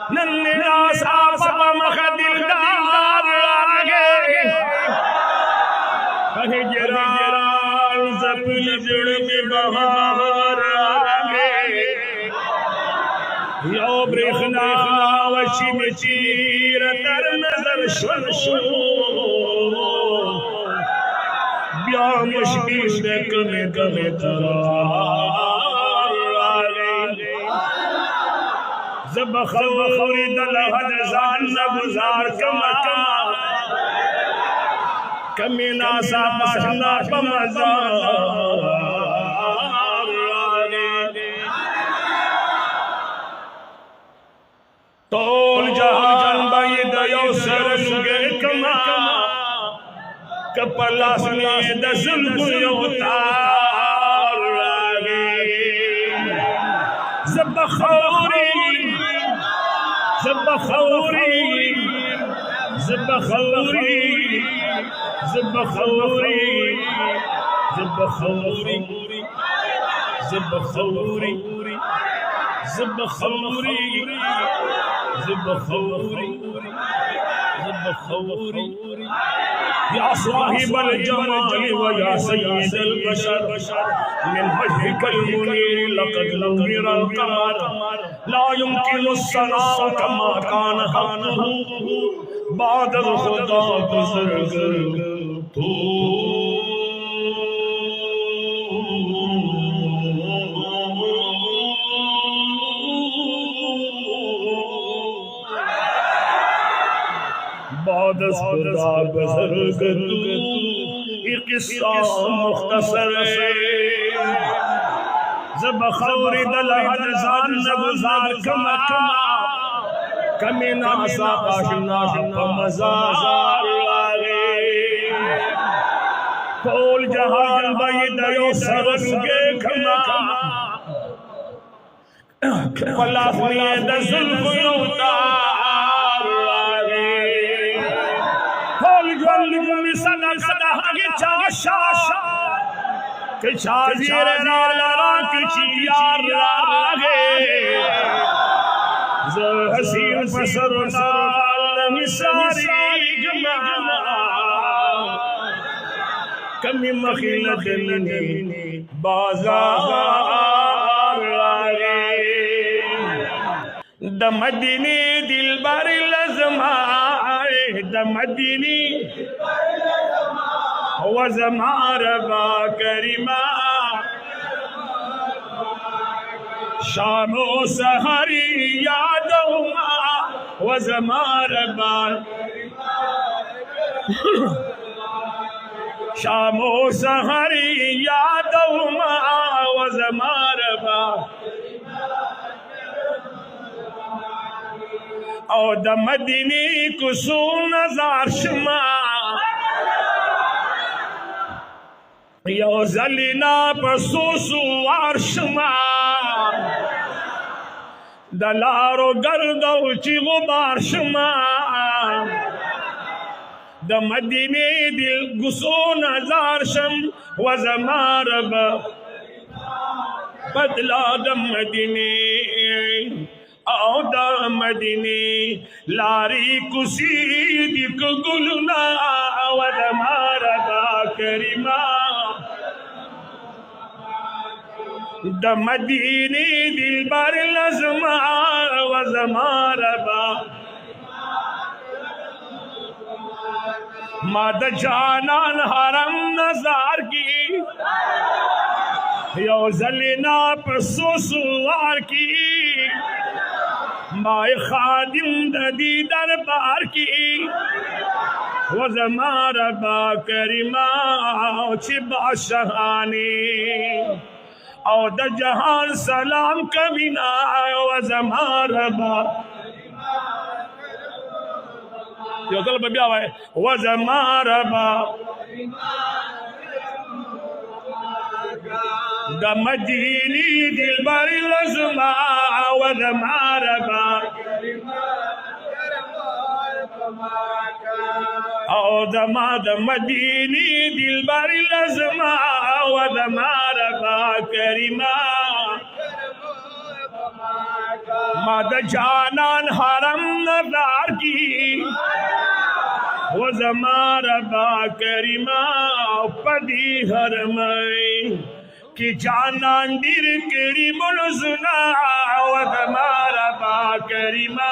नन्ना सा बाबा मखा दिलदार आगे कहे जराल जपल जड़ में बहार आगे यो ब्रेखना वशी में चीर तर नजर शो ब्या मुश्किल कमे कमे जब खौरी दलहद जान गुजार कमा कमीना सा पाशना बमजार तोल जहान बाई दयो सर लुगे कमा कपलास में दसल बुयो तार जब खौरी ज़बख़ौरी ज़बख़ौरी ज़बख़ौरी ज़बख़ौरी ज़बख़ौरी ज़बख़ौरी ज़बख़ौरी ज़बख़ौरी या साहिबल जमाल व या सय्यदल बशर मिन वजहिकल मुनीर लक़द lam यरा क़मर ला युमकिनु सनाउ कमा कान हक़्क़ुहु बाद खुदा बुज़ुर्ग तू बाद खुदा बुज़ुर्ग तू ये किस्सा मुख्तसर ज़बख़ौरी दलहद जान गुजार कमा कमीना सा आशना मज़ार कोल जहान बाई दयो सरगे खमा पलास में दसल उतार कोल जल में सदा सदा के चाशा के शाजीर नाला के चियार लागे ज़ हसीन बसर नाल मिसारी गमा कमी मखिलत मिनी बाजार लागे द मदीने दिलबर लज़माए द मदीने वज़मारबा करीमा शामो सहरी यादहुमा वज़मारबा शामो सहरी यादहुमा वज़मारबा औ द मदीने कुसून ज़ार शुमा यो ज़लीना पसूसु आर्शमा दलारो गर्दो ची गुबार शुमा द मदीने दिल गुसो नजार शम वज़मारब बदला द मदीने आओ द मदीने लारी कुसी दिक गुलना वज़मारबा करीमा द मदीने दिलबर लज़मा वज़मारबा माद जानान हरम नज़ार की यो ज़लीना पसूसुवार की माए खादिम ददी दरबार की वज़मारबा करीमा छिबा शहानी और द जहान सलाम कमीना वज़मारबा यो कल बबिया है वज़मारबा द मदीनी दिलबर लज़मा वज़मारबा और द मदीनी दिलबर लज़मा वज़मारबा करीमा मद जानान हरम नदार की वो जमारा बा करीमा पदी हरमई कि जानान दिर करी मुलजुना वो जमारा बा करीमा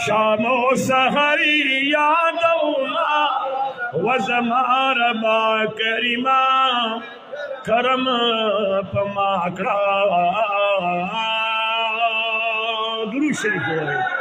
शामो सहरी यादौना वो जमारा बा करीमा करम पमाकड़ा दुरूद शरीफ।